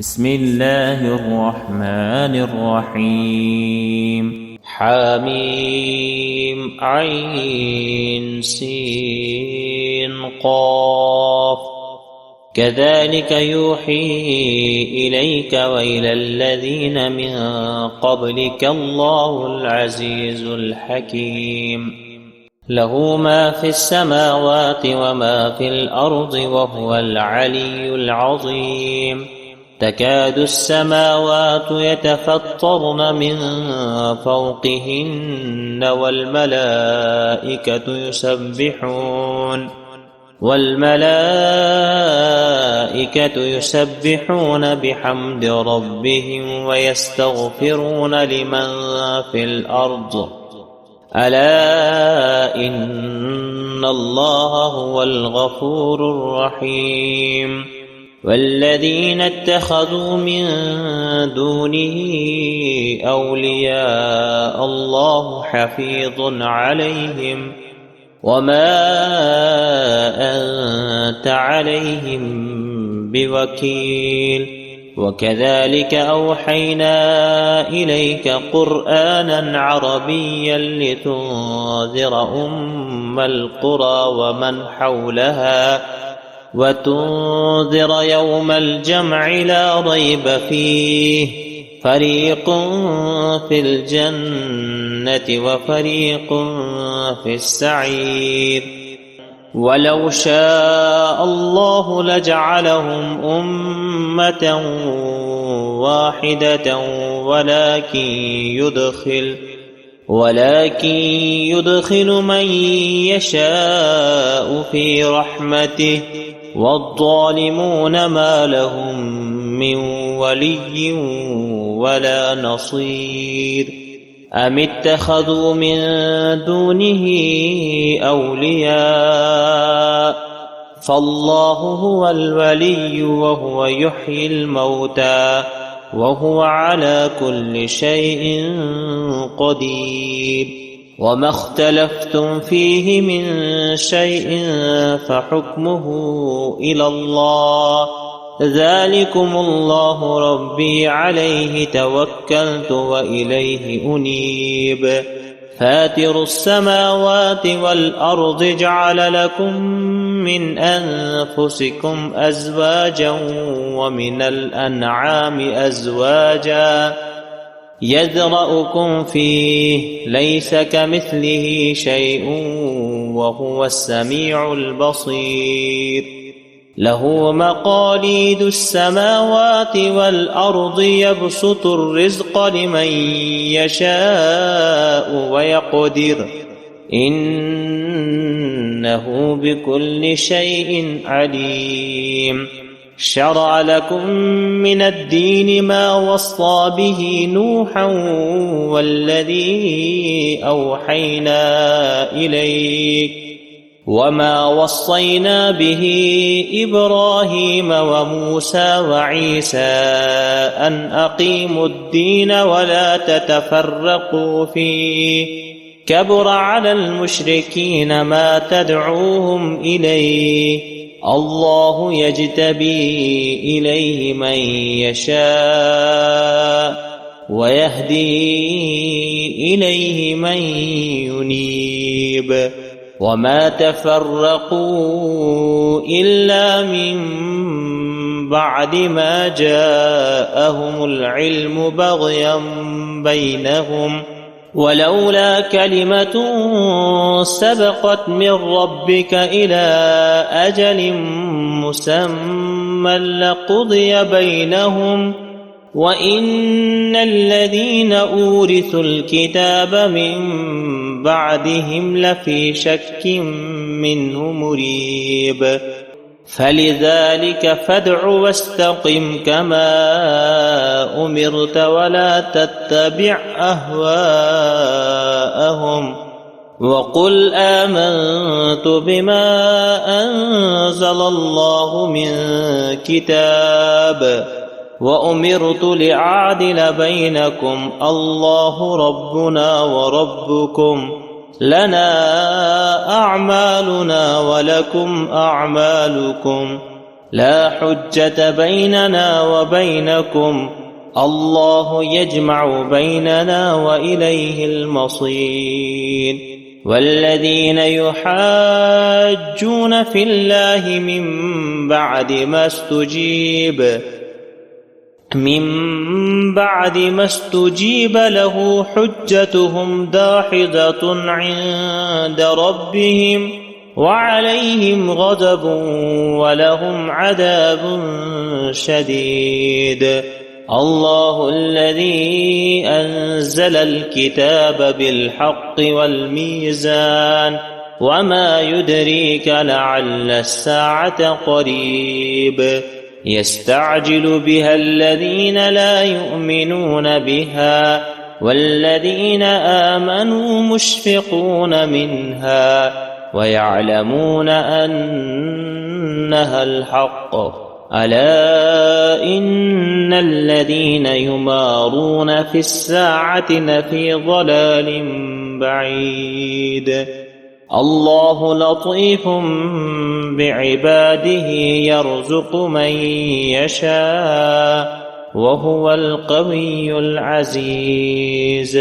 بسم الله الرحمن الرحيم. حميم عين سين قاف. كذلك يوحي إليك وإلى الذين من قبلك الله العزيز الحكيم. له ما في السماوات وما في الأرض وهو العلي العظيم. تكاد السماوات يتفطرن من فوقهن والملائكة يسبحون بحمد ربهم ويستغفرون لمن في الأرض ألا إن الله هو الغفور الرحيم. والذين اتخذوا من دونه أولياء الله حفيظ عليهم وما أنت عليهم بوكيل. وكذلك أوحينا إليك قرآنا عربيا لتنذر أم القرى ومن حولها وتنذر يوم الجمع لا ريب فيه فريق في الجنة وفريق في السعير. ولو شاء الله لجعلهم أمة واحدة ولكن يدخل من يشاء في رحمته والظالمون ما لهم من ولي ولا نصير. أم اتخذوا من دونه أولياء فالله هو الولي وهو يحيي الموتى وهو على كل شيء قدير. وما اختلفتم فيه من شيء فحكمه إلى الله ذلكم الله ربي عليه توكلت وإليه أنيب. فاتر السماوات والأرض جعل لكم من أنفسكم أزواجا ومن الأنعام أزواجا يذرأكم فيه ليس كمثله شيء وهو السميع البصير. له مقاليد السماوات والأرض يبسط الرزق لمن يشاء ويقدر إنه بكل شيء عليم. شرع لكم من الدين ما وصى به نوحا والذي أوحينا إليك وما وصينا به إبراهيم وموسى وعيسى أن أقيموا الدين ولا تتفرقوا فيه كبر على المشركين ما تدعوهم إليه الله يجتبي إليه من يشاء ويهدي إليه من ينيب. وما تفرقوا إلا من بعد ما جاءهم العلم بغيا بينهم ولولا كلمة سبقت من ربك إلى أجل مسمى لقضي بينهم وإن الذين أورثوا الكتاب من بعدهم لفي شك منه مريب. فلذلك فادع واستقم كما أمرت ولا تتبع أهواءهم وقل آمنت بما أنزل الله من كتاب وأمرت لأعدل بينكم الله ربنا وربكم لنا أعمالنا ولكم أعمالكم لا حجة بيننا وبينكم الله يجمع بيننا وإليه المصير والذين يحاجون في الله من بعد ما استجيب له حجتهم داحضة عند ربهم وعليهم غضب ولهم عذاب شديد الله الذي أنزل الكتاب بالحق والميزان وما يدريك لعل الساعة قريب يستعجل بها الذين لا يؤمنون بها والذين آمنوا مشفقون منها ويعلمون أنها الحق ألا إن الذين يمارون في الساعة لفي ضلال بعيد الله لطيف بعباده يرزق من يشاء وهو القوي العزيز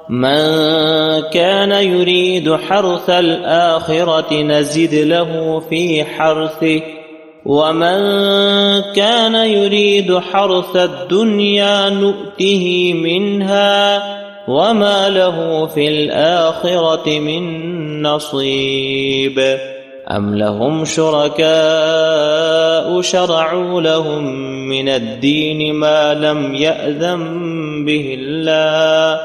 من كان يريد حرث الآخرة نزد له في حرثه ومن كان يريد حرث الدنيا نؤته منها وما له في الآخرة من نصيب أم لهم شركاء شرعوا لهم من الدين ما لم يأذن به الله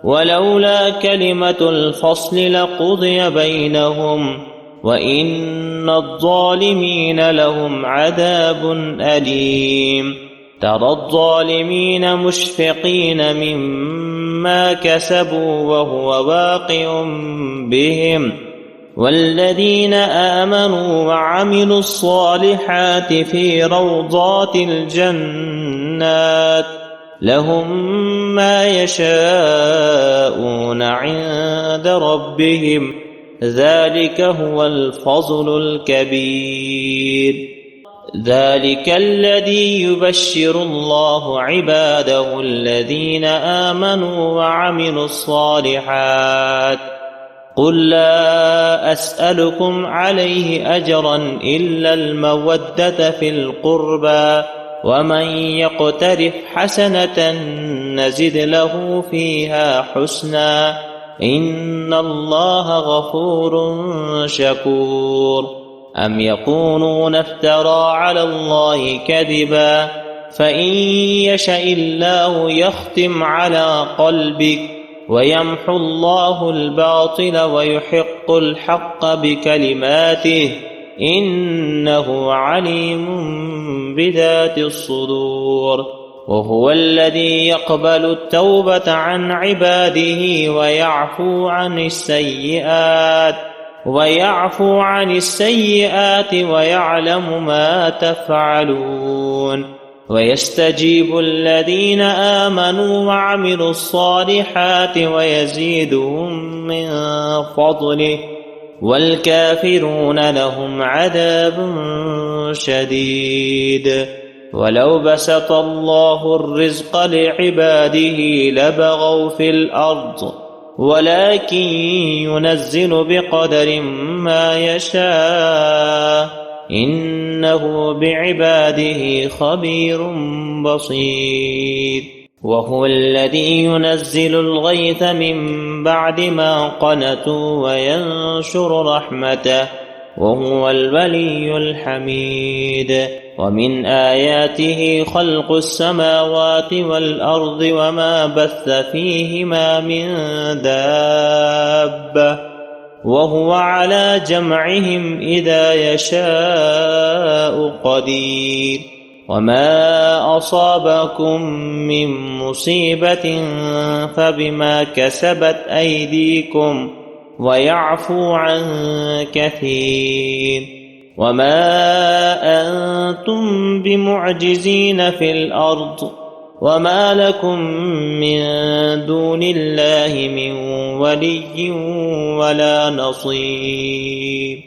ولولا كلمة الفصل لقضي بينهم وإن الظالمين لهم عذاب أليم ترى الظالمين مشفقين مما كسبوا وهو واقع بهم والذين آمنوا وعملوا الصالحات في روضات الجنات لهم ما يشاءون عند ربهم ذلك هو الفضل الكبير ذلك الذي يبشر الله عباده الذين آمنوا وعملوا الصالحات قل لا أسألكم عليه أجرا إلا المودة في القربى ومن يقترف حسنة نزد له فيها حسنا إن الله غفور شكور أم يقولون افترى على الله كذبا فإن يشأ الله يختم على قلبك ويمحو الله الباطل ويحق الحق بكلماته إنه عليم بذات الصدور وهو الذي يقبل التوبة عن عباده ويعفو عن السيئات ويعلم ما تفعلون ويستجيب الذين آمنوا وعملوا الصالحات ويزيدهم من فضله والكافرون لهم عذاب شديد ولو بسط الله الرزق لعباده لبغوا في الأرض ولكن ينزل بقدر ما يشاء إنه بعباده خبير بصير وهو الذي ينزل الغيث من بعد ما قنطوا وينشر رحمته وهو الولي الحميد ومن آياته خلق السماوات والأرض وما بث فيهما من دابة وهو على جمعهم إذا يشاء قدير وما أصابكم من مصيبة فبما كسبت أيديكم ويعفو عن كثير وما أنتم بمعجزين في الأرض وما لكم من دون الله من ولي ولا نصير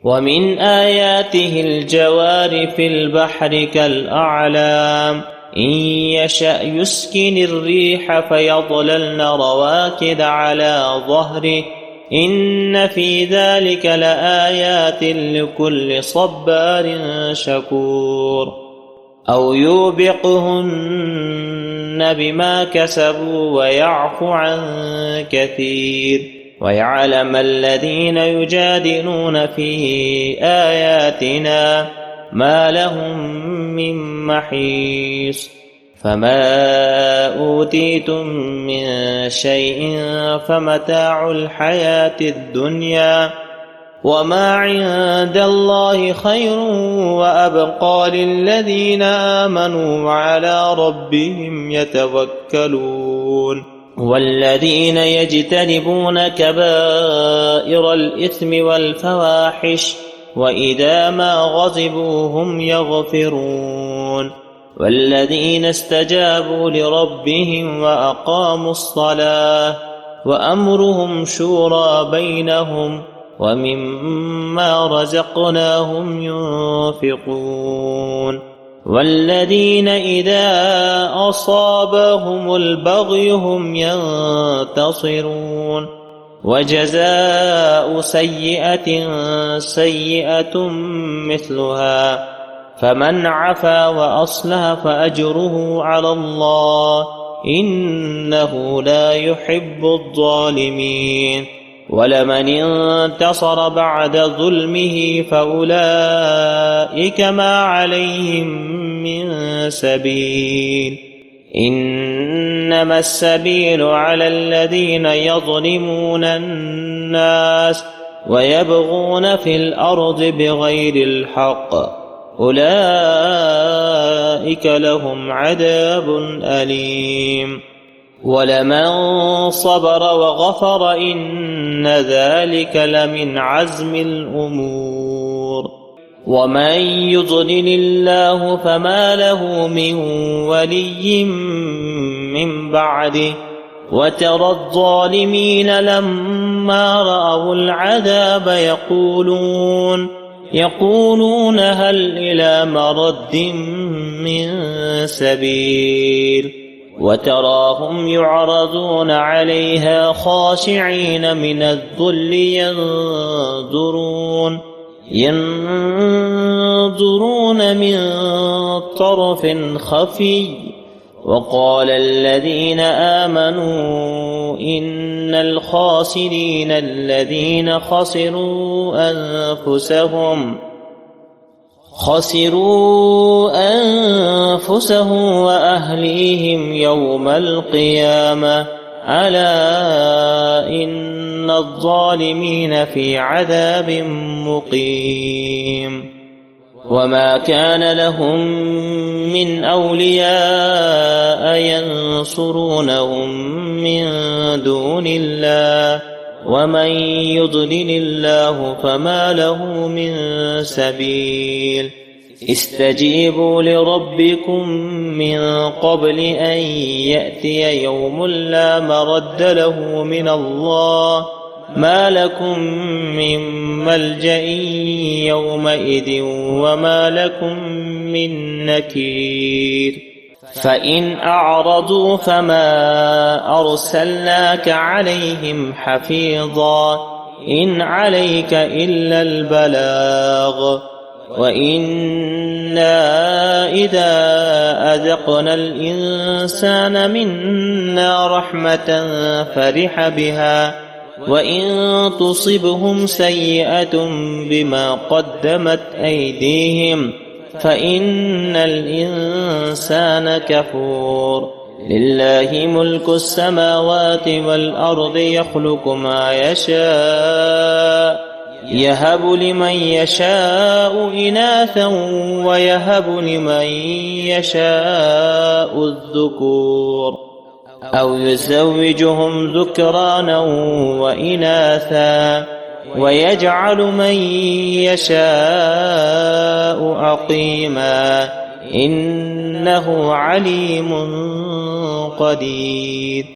ومن آياته الجوار في البحر كالأعلام إن يشأ يسكن الريح فيظللن رواكد على ظهره إن في ذلك لآيات لكل صبار شكور أو يوبقهن بما كسبوا ويعفو عن كثير ويعلم الذين يجادلون في آياتنا ما لهم من محيص فما أوتيتم من شيء فمتاع الحياة الدنيا وما عند الله خير وأبقى للذين آمنوا وعلى ربهم يتوكلون والذين يجتنبون كبائر الإثم والفواحش وإذا ما غضبوا هم يغفرون والذين استجابوا لربهم وأقاموا الصلاة وأمرهم شورى بينهم ومما رزقناهم ينفقون والذين إذا أصابهم البغي هم ينتصرون وجزاء سيئة سيئة مثلها فمن عفا وأصلح فأجره على الله إنه لا يحب الظالمين ولمن انتصر بعد ظلمه فأولئك ما عليهم من سبيل إنما السبيل على الذين يظلمون الناس ويبغون في الأرض بغير الحق أولئك لهم عذاب أليم ولمن صبر وغفر إن ذلك لمن عزم الأمور ومن يضلل الله فما له من ولي من بعده وترى الظالمين لما رأوا العذاب يقولون هل إلى مرد من سبيل وتراهم يعرضون عليها خاشعين من الذل ينظرون من طرف خفي وقال الذين آمنوا إن الخاسرين الذين خسروا أنفسهم وأهليهم يوم القيامة ألا إن الظالمين في عذاب مقيم وما كان لهم من أولياء ينصرونهم من دون الله ومن يضلل الله فما له من سبيل استجيبوا لربكم من قبل أن يأتي يوم لا مرد له من الله ما لكم من ملجأ يومئذ وما لكم من نكير فإن أعرضوا فما أرسلناك عليهم حفيظا إن عليك إلا البلاغ وإنا إذا أذقنا الإنسان منا رحمة فرح بها وإن تصبهم سيئة بما قدمت أيديهم فإن الإنسان كفور لله ملك السماوات والأرض يخلق ما يشاء يهب لمن يشاء إناثا ويهب لمن يشاء الذكور أو يزوجهم ذكرانا وإناثا ويجعل من يشاء عقيما إنه عليم قدير